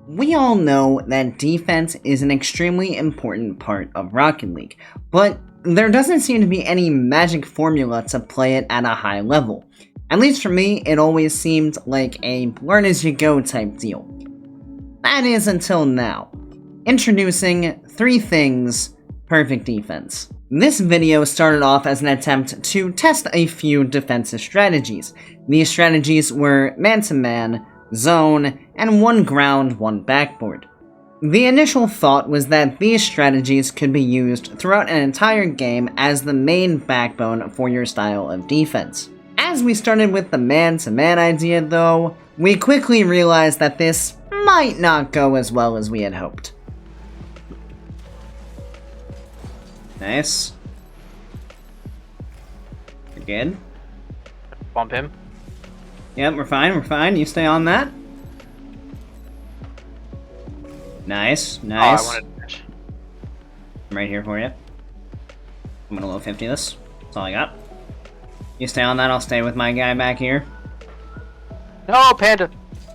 We all know that defense is an extremely important part of Rocket League, but there doesn't seem to be any magic formula to play it at a high level. At least for me, it always seemed like a learn-as-you-go type deal. That is until now. Introducing 3 things, perfect defense. This video started off as an attempt to test a few defensive strategies. These strategies were man-to-man, zone, and one ground, one backboard. The initial thought was that these strategies could be used throughout an entire game as the main backbone for your style of defense. As we started with the man-to-man idea though, we quickly realized that this might not go as well as we had hoped. Nice. We're good. Bump him. Yep, we're fine. You stay on that. Nice. Oh, I wanted to pitch. I'm right here for you. I'm gonna low 50 this. That's all I got. You stay on that, I'll stay with my guy back here. No, Panda! Oh,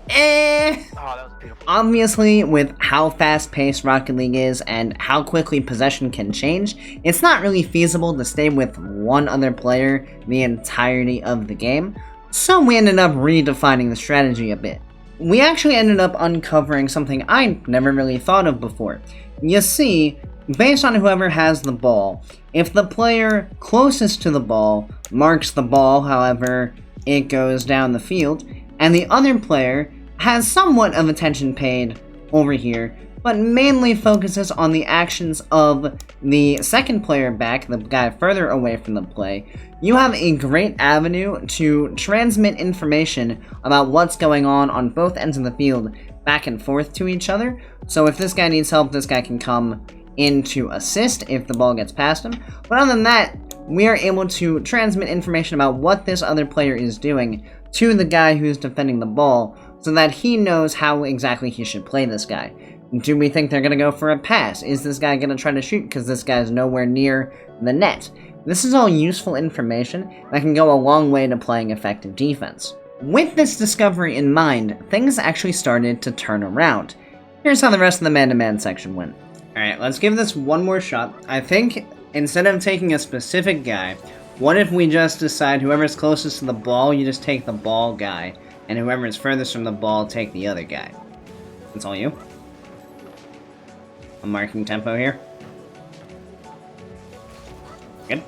Eh! that was beautiful. Obviously, with how fast-paced Rocket League is and how quickly possession can change, it's not really feasible to stay with one other player the entirety of the game, so we ended up redefining the strategy a bit. We actually ended up uncovering something I never really thought of before. You see, based on whoever has the ball, if the player closest to the ball marks the ball however it goes down the field, and the other player has somewhat of attention paid over here, but mainly focuses on the actions of the second player back, the guy further away from the play, you have a great avenue to transmit information about what's going on both ends of the field back and forth to each other. So if this guy needs help, this guy can come in to assist if the ball gets past him. But other than that, we are able to transmit information about what this other player is doing to the guy who's defending the ball, so that he knows how exactly he should play this guy. Do we think they're going to go for a pass? Is this guy going to try to shoot because this guy's nowhere near the net? This is all useful information that can go a long way to playing effective defense. With this discovery in mind, things actually started to turn around. Here's how the rest of the man-to-man section went. Alright, let's give this one more shot. I think instead of taking a specific guy, what if we just decide whoever's closest to the ball, you just take the ball guy, and whoever is furthest from the ball, take the other guy. That's all you. I'm marking tempo here. Good.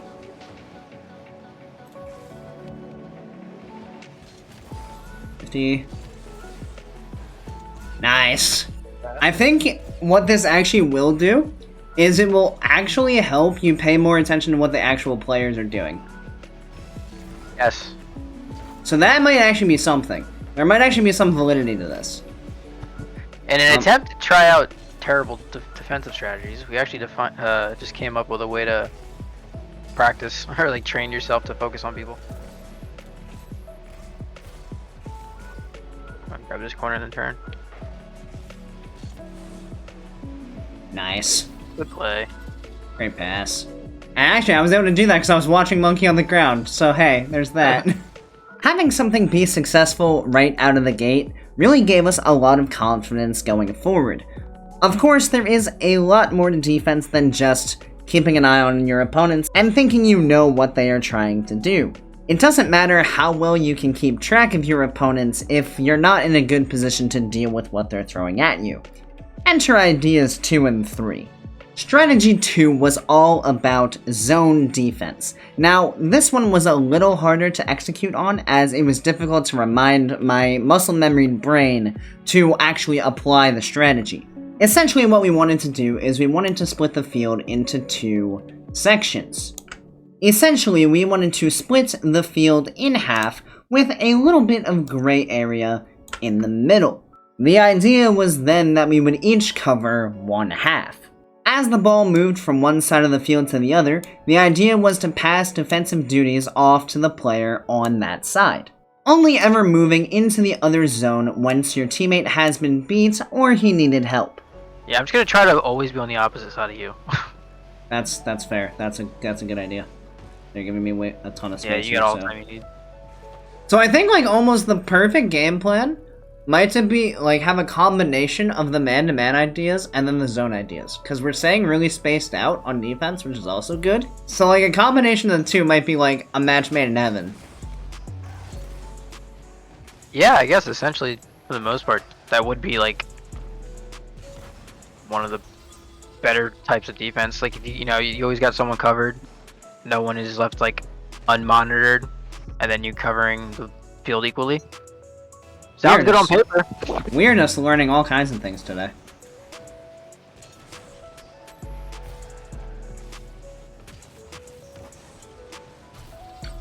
Nice. I think what this actually will do is it will actually help you pay more attention to what the actual players are doing. Yes. So that might actually be something. There might actually be some validity to this. In an attempt to try out terrible defensive strategies, we actually just came up with a way to practice or like train yourself to focus on people. I'll grab this corner and then turn. Nice. Good play. Great pass. And actually, I was able to do that because I was watching Monkey on the ground, so hey, there's that. Having something be successful right out of the gate really gave us a lot of confidence going forward. Of course, there is a lot more to defense than just keeping an eye on your opponents and thinking you know what they are trying to do. It doesn't matter how well you can keep track of your opponents if you're not in a good position to deal with what they're throwing at you. Enter ideas 2 and 3. Strategy 2 was all about zone defense. Now, this one was a little harder to execute on as it was difficult to remind my muscle-memoried brain to actually apply the strategy. Essentially what we wanted to do is we wanted to split the field into 2 sections. Essentially, we wanted to split the field in half with a little bit of gray area in the middle. The idea was then that we would each cover one half. As the ball moved from one side of the field to the other, the idea was to pass defensive duties off to the player on that side, only ever moving into the other zone once your teammate has been beat or he needed help. Yeah, I'm just gonna try to always be on the opposite side of you. That's fair. That's a good idea. They're giving me a ton of space. Yeah, you got all the time you need. So I think like almost the perfect game plan Might it be, like, have a combination of the man-to-man ideas and then the zone ideas? Because we're saying really spaced out on defense, which is also good. So, like, a combination of the two might be, like, a match made in heaven. Yeah, I guess essentially, for the most part, that would be, like, one of the better types of defense. Like, if you know, you always got someone covered, no one is left, like, unmonitored, and then you covering the field equally. Sounds good on paper. We're just learning all kinds of things today.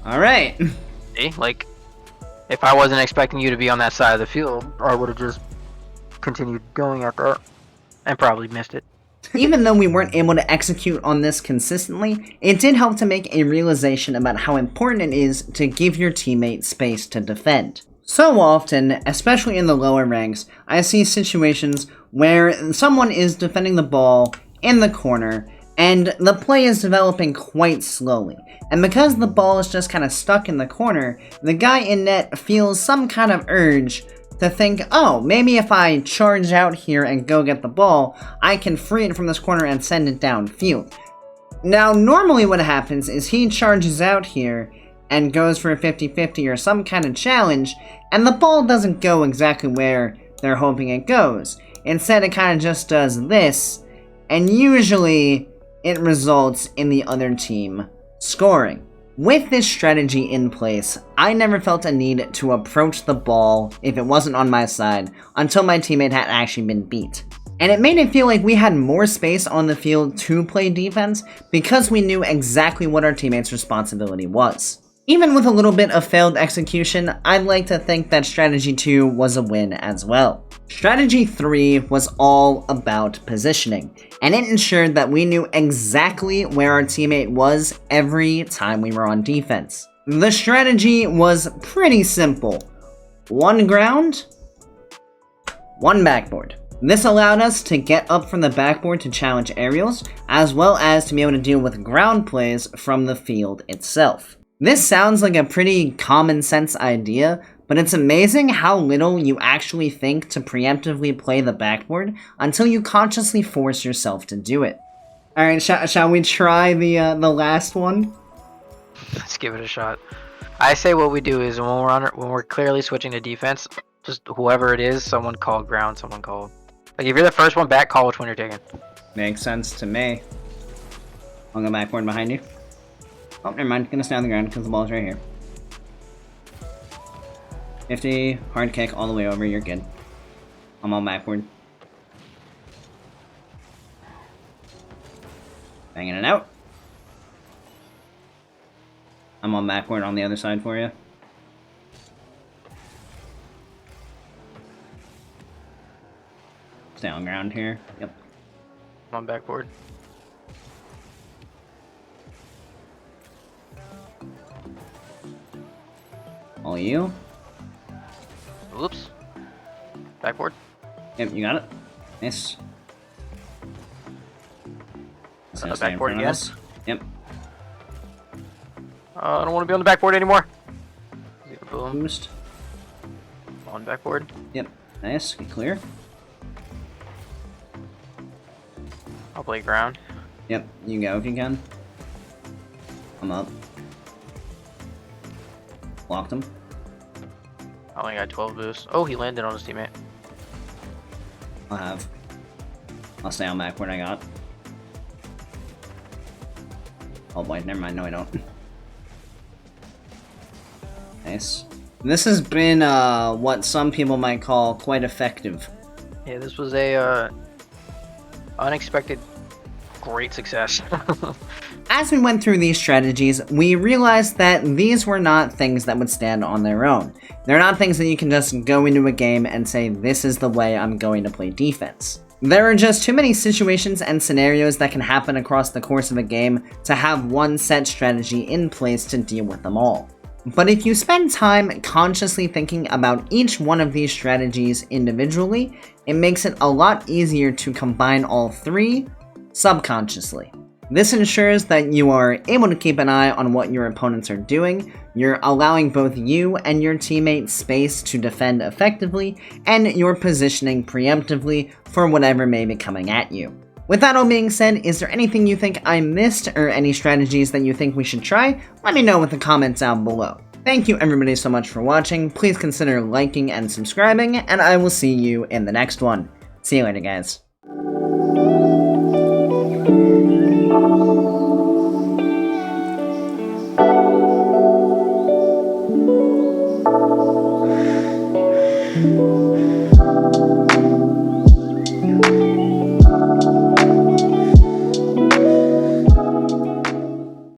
Alright. See, like, if I wasn't expecting you to be on that side of the field, I would have just continued going at that and probably missed it. Even though we weren't able to execute on this consistently, it did help to make a realization about how important it is to give your teammate space to defend. So often, especially in the lower ranks, I see situations where someone is defending the ball in the corner, and the play is developing quite slowly. And because the ball is just kind of stuck in the corner, the guy in net feels some kind of urge to think, oh, maybe if I charge out here and go get the ball, I can free it from this corner and send it downfield. Now, normally what happens is he charges out here and goes for a 50-50 or some kind of challenge, and the ball doesn't go exactly where they're hoping it goes. Instead, it kind of just does this, and usually it results in the other team scoring. With this strategy in place, I never felt a need to approach the ball if it wasn't on my side until my teammate had actually been beat. And it made it feel like we had more space on the field to play defense because we knew exactly what our teammate's responsibility was. Even with a little bit of failed execution, I'd like to think that Strategy 2 was a win as well. Strategy 3 was all about positioning, and it ensured that we knew exactly where our teammate was every time we were on defense. The strategy was pretty simple. 1 ground, 1 backboard. This allowed us to get up from the backboard to challenge aerials, as well as to be able to deal with ground plays from the field itself. This sounds like a pretty common sense idea, but it's amazing how little you actually think to preemptively play the backboard until you consciously force yourself to do it. Alright, shall we try the last one? Let's give it a shot. I say what we do is when we're clearly switching to defense, just whoever it is, someone call ground, someone call. Like if you're the first one back, call which one you're taking. Makes sense to me. I'll go backboard behind you. Oh, never mind. Gonna stay on the ground because the ball's right here. 50, hard kick all the way over. You're good. I'm on backward. Banging it out. I'm on backward on the other side for you. Stay on ground here. Yep. I'm on backboard. All you. Oops. Backboard. Yep, you got it. Nice. Backboard again. Yep. I don't want to be on the backboard anymore. Boom. Boost. On backboard. Yep. Nice. Get clear. I'll play ground. Yep. You go if you can. I'm up. Blocked him. I only got 12 boosts. Oh, he landed on his teammate. I'll stay on backward. I got. Oh boy, never mind. No, I don't. Nice. This has been what some people might call quite effective. Yeah, this was a unexpected great success. As we went through these strategies, we realized that these were not things that would stand on their own. They're not things that you can just go into a game and say, this is the way I'm going to play defense. There are just too many situations and scenarios that can happen across the course of a game to have one set strategy in place to deal with them all. But if you spend time consciously thinking about each one of these strategies individually, it makes it a lot easier to combine all three subconsciously. This ensures that you are able to keep an eye on what your opponents are doing, you're allowing both you and your teammates space to defend effectively, and you're positioning preemptively for whatever may be coming at you. With that all being said, is there anything you think I missed or any strategies that you think we should try? Let me know in the comments down below. Thank you everybody so much for watching, please consider liking and subscribing, and I will see you in the next one. See you later guys. Thank you.